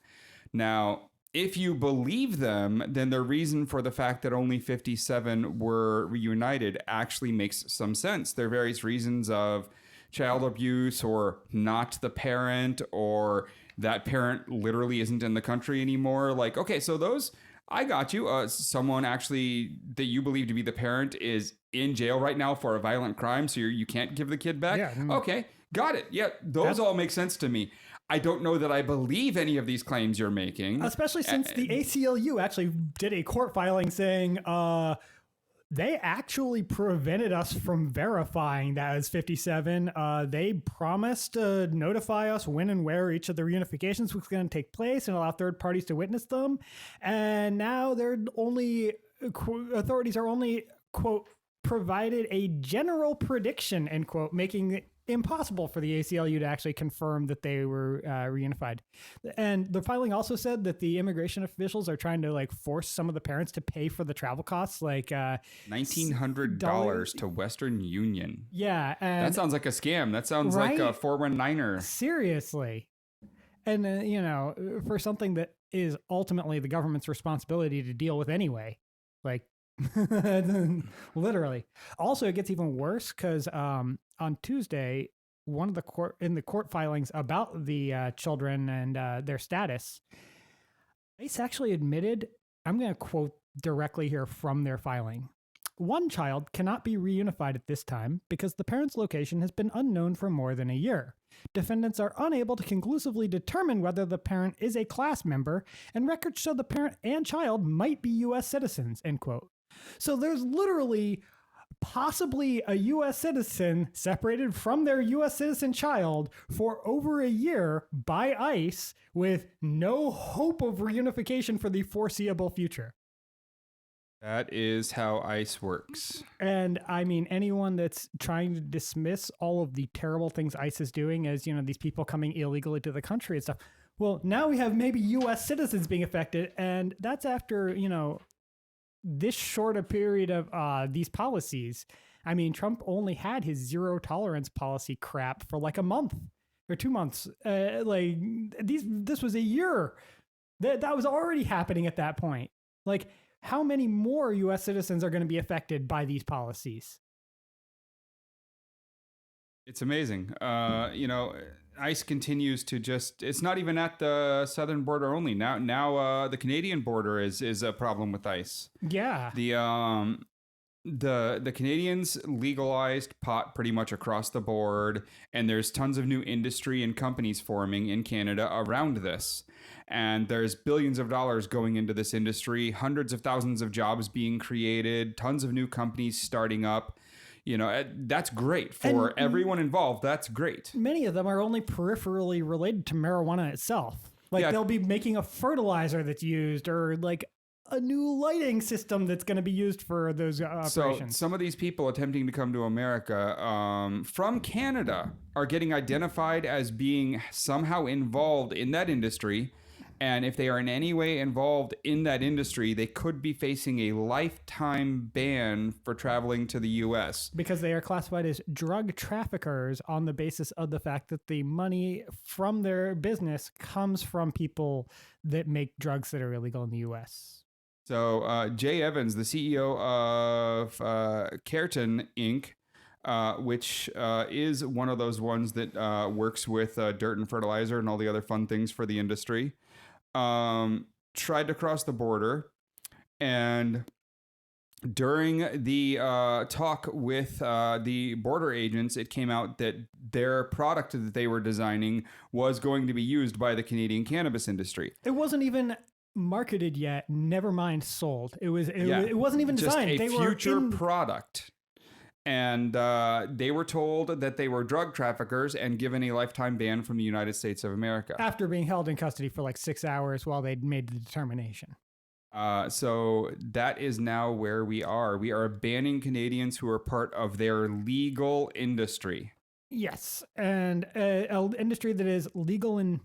Now, if you believe them, then the reason for the fact that only 57 were reunited actually makes some sense. There are various reasons of child abuse, or not the parent, or that parent literally isn't in the country anymore. Like, okay, so those, I got you. Someone actually that you believe to be the parent is in jail right now for a violent crime, so you can't give the kid back? Yeah. Okay, got it. Yeah, those all make sense to me. I don't know that I believe any of these claims you're making. Especially since the ACLU actually did a court filing saying they actually prevented us from verifying that as 57. They promised to notify us when and where each of the reunifications was going to take place and allow third parties to witness them. And now authorities are only, quote, provided a general prediction, end quote, making it impossible for the ACLU to actually confirm that they were reunified. And the filing also said that the immigration officials are trying to force some of the parents to pay for the travel costs, like $1,900 to Western Union. Yeah. And that sounds like a scam. That sounds like a 419er. Seriously. And, for something that is ultimately the government's responsibility to deal with anyway, literally. Also, it gets even worse because on Tuesday, one of the court filings about the children and their status, ICE actually admitted, I'm going to quote directly here from their filing. One child cannot be reunified at this time because the parent's location has been unknown for more than a year. Defendants are unable to conclusively determine whether the parent is a class member, and records show the parent and child might be U.S. citizens, end quote. So there's literally possibly a U.S. citizen separated from their U.S. citizen child for over a year by ICE with no hope of reunification for the foreseeable future. That is how ICE works. And I mean, anyone that's trying to dismiss all of the terrible things ICE is doing as, these people coming illegally to the country and stuff. Well, now we have maybe U.S. citizens being affected. And that's after, this short a period of these policies. I mean, Trump only had his zero tolerance policy crap for a month or 2 months. This was a year. That was already happening at that point. How many more U.S. citizens are going to be affected by these policies? It's amazing. ICE continues to it's not even at the southern border only. Now the Canadian border is a problem with ICE. Yeah. The Canadians legalized pot pretty much across the board, and there's tons of new industry and companies forming in Canada around this. And there's billions of dollars going into this industry, hundreds of thousands of jobs being created, tons of new companies starting up. That's great for everyone involved. That's great. Many of them are only peripherally related to marijuana itself. They'll be making a fertilizer that's used, or a new lighting system that's going to be used for those operations. So some of these people attempting to come to America from Canada are getting identified as being somehow involved in that industry. And if they are in any way involved in that industry, they could be facing a lifetime ban for traveling to the U.S. Because they are classified as drug traffickers on the basis of the fact that the money from their business comes from people that make drugs that are illegal in the U.S. So Jay Evans, the CEO of Careton Inc., which is one of those ones that works with dirt and fertilizer and all the other fun things for the industry, tried to cross the border. And during the talk with the border agents, it came out that their product that they were designing was going to be used by the Canadian cannabis industry. It wasn't even marketed yet, never mind sold. It wasn't even designed. Just a future product. And they were told that they were drug traffickers and given a lifetime ban from the United States of America. After being held in custody for like 6 hours while they'd made the determination. So that is now where we are. We are banning Canadians who are part of their legal industry. Yes. And an industry that is legal in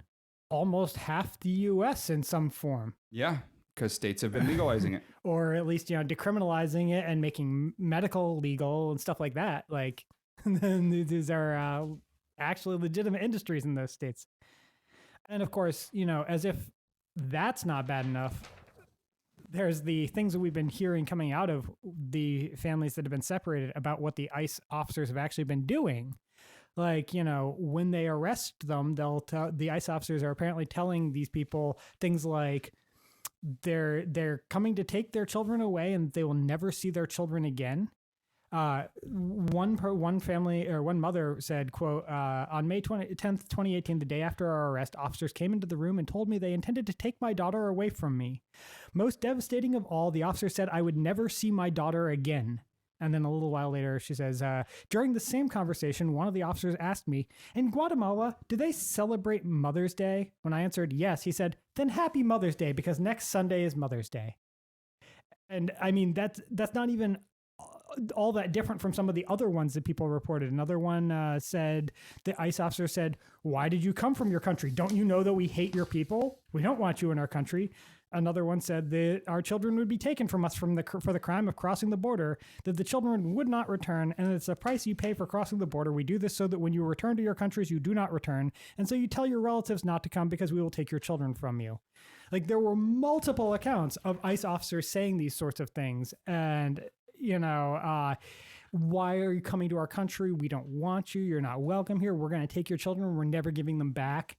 almost half the U.S. in some form. Yeah. Because states have been legalizing it. Or at least, decriminalizing it and making medical legal and stuff like that. Like, these are actually legitimate industries in those states. And of course, as if that's not bad enough, there's the things that we've been hearing coming out of the families that have been separated about what the ICE officers have actually been doing. Like, when they arrest them, the ICE officers are apparently telling these people things like, they're coming to take their children away and they will never see their children again. One family or one mother said, quote, on May 10th, 2018, the day after our arrest, officers came into the room and told me they intended to take my daughter away from me. Most devastating of all, the officer said I would never see my daughter again. And then a little while later, she says, during the same conversation, one of the officers asked me, in Guatemala, do they celebrate Mother's Day? When I answered yes, he said, then happy Mother's Day, because next Sunday is Mother's Day. And I mean, that's not even all that different from some of the other ones that people reported. Another one said, the ICE officer said, why did you come from your country? Don't you know that we hate your people? We don't want you in our country. Another one said that our children would be taken from us for the crime of crossing the border, that the children would not return, and it's a price you pay for crossing the border. We do this so that when you return to your countries, you do not return. And so you tell your relatives not to come because we will take your children from you. Like, there were multiple accounts of ICE officers saying these sorts of things. And, why are you coming to our country? We don't want you. You're not welcome here. We're going to take your children. We're never giving them back.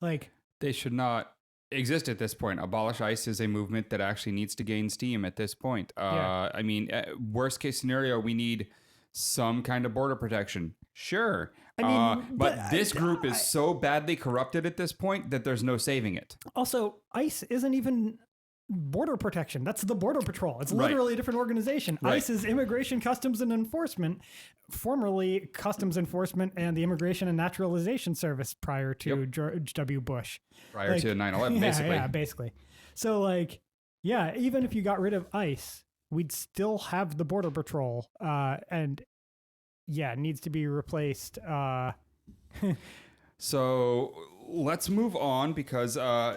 Like, they should not exist at this point. Abolish ICE is a movement that actually needs to gain steam at this point. I mean, worst case scenario, we need some kind of border protection. Sure. But this group is so badly corrupted at this point that there's no saving it. Also, ICE isn't even border protection. That's the Border Patrol. It's literally a different organization. Right. ICE is Immigration, Customs, and Enforcement, formerly Customs Enforcement and the Immigration and Naturalization Service prior to George W. Bush. Prior to 9/11, basically. Yeah, basically. So, even if you got rid of ICE, we'd still have the Border Patrol. And, it needs to be replaced. So let's move on, because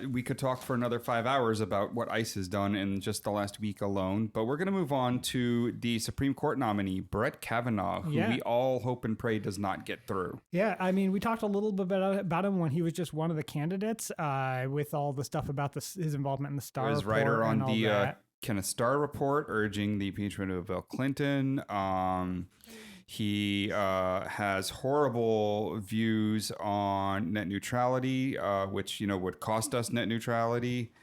we could talk for another 5 hours about what ICE has done in just the last week alone. But we're going to move on to the Supreme Court nominee, Brett Kavanaugh, who we all hope and pray does not get through. Yeah, I mean, we talked a little bit about him when he was just one of the candidates, with all the stuff about his involvement in the Starr Report. His writer on the Kenneth Starr Report urging the impeachment of Bill Clinton. He has horrible views on net neutrality, which, would cost us net neutrality.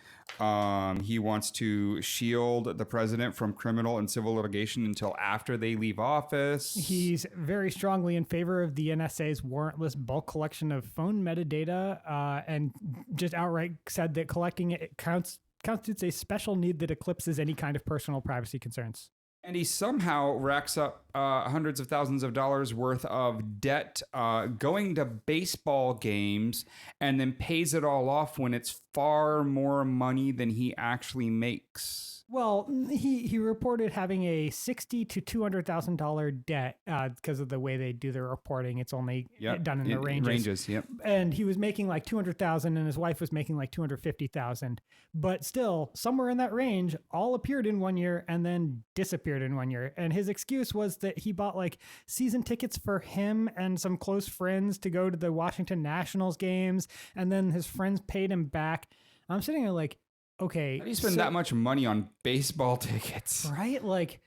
He wants to shield the president from criminal and civil litigation until after they leave office. He's very strongly in favor of the NSA's warrantless bulk collection of phone metadata, and just outright said that collecting it constitutes a special need that eclipses any kind of personal privacy concerns. And he somehow racks up hundreds of thousands of dollars worth of debt going to baseball games, and then pays it all off when it's far more money than he actually makes. Well, he reported having a $60,000 to $200,000 debt because of the way they do their reporting. It's only done in the ranges. Yep. And he was making like $200,000, and his wife was making like $250,000. But still, somewhere in that range, all appeared in 1 year and then disappeared in 1 year. And his excuse was that he bought like season tickets for him and some close friends to go to the Washington Nationals games, and then his friends paid him back. I'm sitting there like, okay. How do you spend that much money on baseball tickets? Right? Like,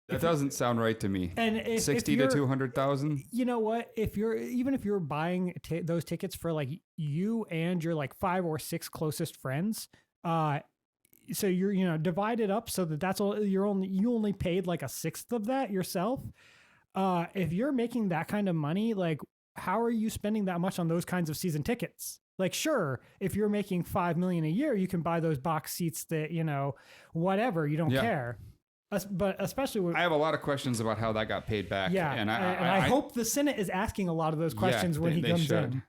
that doesn't sound right to me. And if 60 to 200,000. You know what? If you're buying those tickets for like you and your like 5 or 6 closest friends, so you're divide it up so that's all you only paid like a sixth of that yourself. If you're making that kind of money, like how are you spending that much on those kinds of season tickets? Like, sure, if you're making $5 million a year, you can buy those box seats that, whatever, you don't care. But especially I have a lot of questions about how that got paid back. Yeah. And I hope the Senate is asking a lot of those questions when he comes in.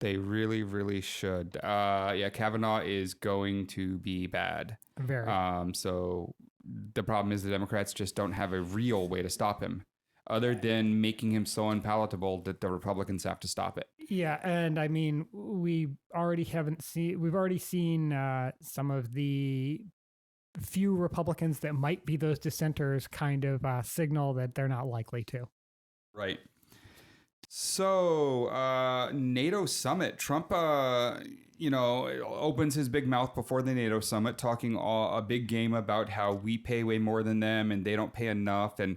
They really, really should. Kavanaugh is going to be bad. Very. So the problem is the Democrats just don't have a real way to stop him, other than making him so unpalatable that the Republicans have to stop it. Yeah, and I mean, we've already seen some of the few Republicans that might be those dissenters kind of signal that they're not likely to. Right. So, NATO summit. Trump, opens his big mouth before the NATO summit, talking a big game about how we pay way more than them and they don't pay enough, and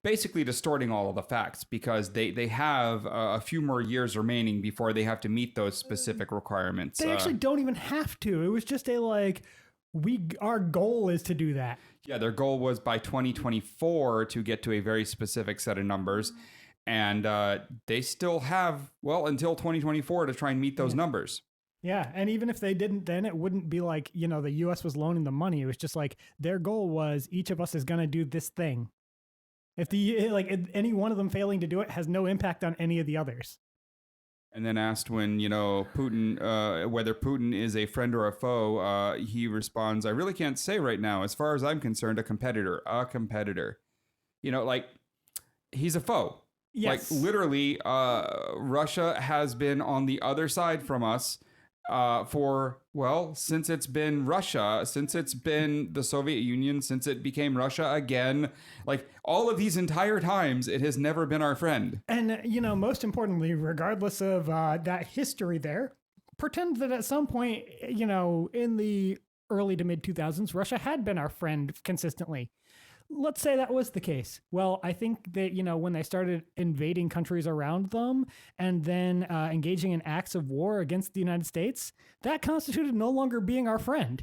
basically distorting all of the facts because they have a few more years remaining before they have to meet those specific requirements. They actually don't even have to. It was just our goal is to do that. Yeah, their goal was by 2024 to get to a very specific set of numbers. And they still have, until 2024 to try and meet those numbers. Yeah, and even if they didn't, then it wouldn't be like, the U.S. was loaning the money. It was just like their goal was each of us is going to do this thing. If any one of them failing to do it has no impact on any of the others. And then asked when, Putin, whether Putin is a friend or a foe, he responds, I really can't say right now. As far as I'm concerned, a competitor. He's a foe. Yes. Like literally, Russia has been on the other side from us since it's been Russia, since it's been the Soviet Union, since it became Russia again. Like all of these entire times, it has never been our friend. And, most importantly, regardless of that history there, pretend that at some point, in the early to mid 2000s, Russia had been our friend consistently. Let's say that was the case. Well, I think that, when they started invading countries around them and then engaging in acts of war against the United States, that constituted no longer being our friend.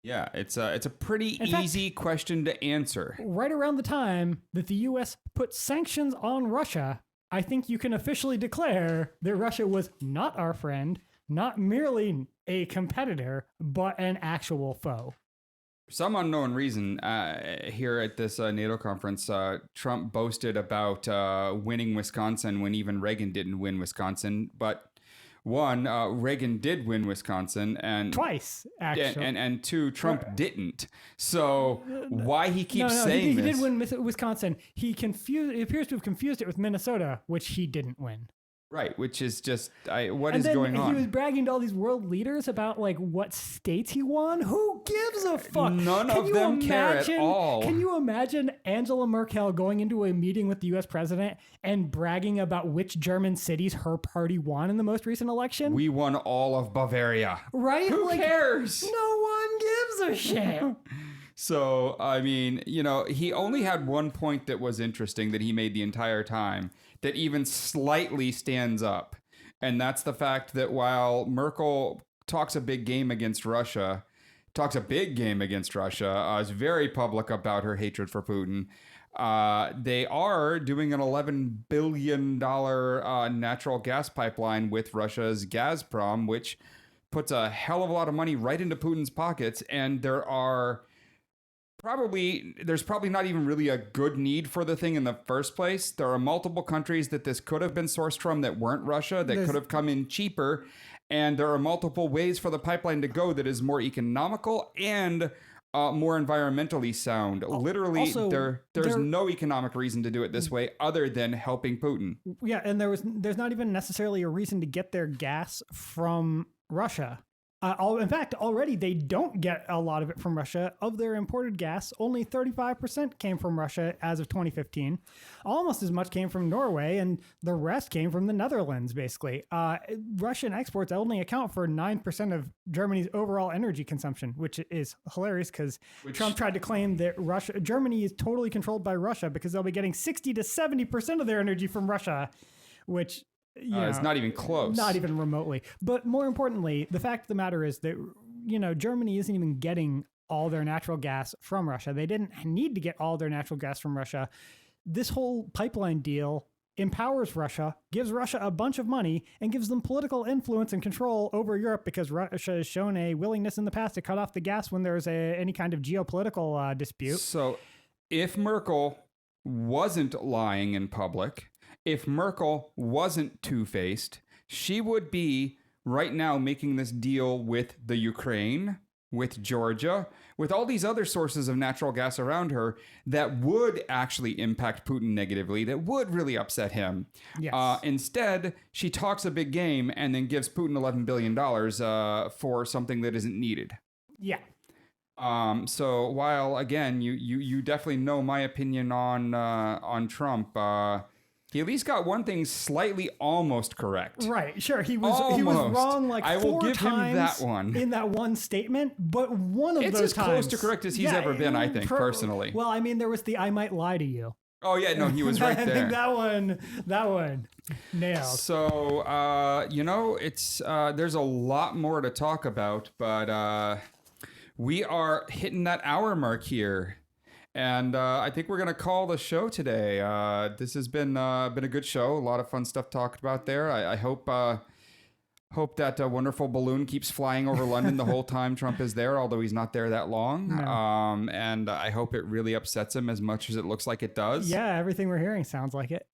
Yeah, it's a pretty easy question to answer. Right around the time that the U.S. put sanctions on Russia, I think you can officially declare that Russia was not our friend, not merely a competitor, but an actual foe. For some unknown reason, here at this NATO conference, Trump boasted about winning Wisconsin when even Reagan didn't win Wisconsin. But one, Reagan did win Wisconsin, and twice actually, and two, Trump didn't. So why he keeps saying he this? He did win Wisconsin. He appears to have confused it with Minnesota, which he didn't win. Right, which is just what is going on? He was bragging to all these world leaders about what states he won. Who gives a fuck? None of them care at all. Can you imagine Angela Merkel going into a meeting with the U.S. president and bragging about which German cities her party won in the most recent election? We won all of Bavaria. Right? Who cares? No one gives a shit. So, I mean, he only had one point that was interesting that he made the entire time that even slightly stands up. And that's the fact that while Merkel talks a big game against Russia, is very public about her hatred for Putin, they are doing an $11 billion natural gas pipeline with Russia's Gazprom, which puts a hell of a lot of money right into Putin's pockets. And there's probably not even really a good need for the thing in the first place. There are multiple countries that this could have been sourced from that weren't Russia, that could have come in cheaper. And there are multiple ways for the pipeline to go that is more economical and more environmentally sound. Literally, also, there's no economic reason to do it this way other than helping Putin. Yeah, and there's not even necessarily a reason to get their gas from Russia. In fact, already they don't get a lot of it from Russia. Of their imported gas, only 35% came from Russia as of 2015. Almost as much came from Norway, and the rest came from the Netherlands, basically. Russian exports only account for 9% of Germany's overall energy consumption, which is hilarious because Trump tried to claim that Germany is totally controlled by Russia because they'll be getting 60 to 70% of their energy from Russia, which... it's not even close. Not even remotely. But more importantly, the fact of the matter is that, Germany isn't even getting all their natural gas from Russia. They didn't need to get all their natural gas from Russia. This whole pipeline deal empowers Russia, gives Russia a bunch of money, and gives them political influence and control over Europe because Russia has shown a willingness in the past to cut off the gas when there's any kind of geopolitical dispute. So if Merkel wasn't lying in public, if Merkel wasn't two-faced, she would be right now making this deal with the Ukraine, with Georgia, with all these other sources of natural gas around her that would actually impact Putin negatively, that would really upset him. Yes. Instead, she talks a big game and then gives Putin $11 billion for something that isn't needed. Yeah. So while, again, you definitely know my opinion on Trump, he at least got one thing slightly almost correct. Right, sure. He was wrong like I will four give times him that one. in that one statement, but one of It's those as times... close to correct as he's ever been, I think, personally. Well, I mean, there was the I might lie to you. Oh, yeah, no, he was right I there. think that one nailed. So, it's there's a lot more to talk about, but we are hitting that hour mark here. And I think we're going to call the show today. This has been a good show. A lot of fun stuff talked about there. I hope that wonderful balloon keeps flying over London the whole time Trump is there, although he's not there that long. No. And I hope it really upsets him as much as it looks like it does. Yeah, everything we're hearing sounds like it.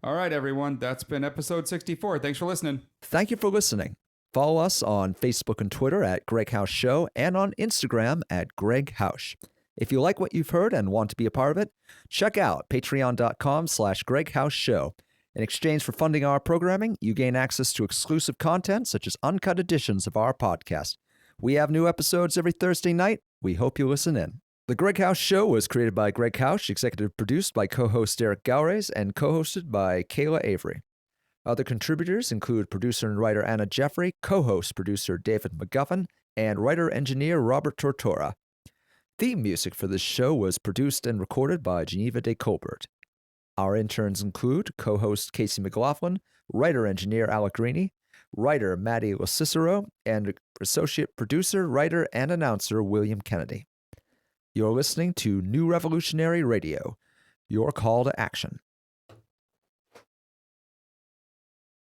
All right, everyone. That's been episode 64. Thanks for listening. Thank you for listening. Follow us on Facebook and Twitter at GreggHoush Show and on Instagram at GreggHoush. If you like what you've heard and want to be a part of it, check out patreon.com/GreggHoush Show. In exchange for funding our programming, you gain access to exclusive content such as uncut editions of our podcast. We have new episodes every Thursday night. We hope you listen in. The GreggHoush Show was created by GreggHoush, executive produced by co-host Eric Gaures, and co-hosted by Kayla Avery. Other contributors include producer and writer Anna Jeffrey, co-host producer David McGuffin, and writer-engineer Robert Tortora. Theme music for this show was produced and recorded by Geneva de Colbert. Our interns include co-host Casey McLaughlin, writer-engineer Alec Greeny, writer Maddie Locicero, and associate producer, writer, and announcer William Kennedy. You're listening to New Revolutionary Radio, your call to action.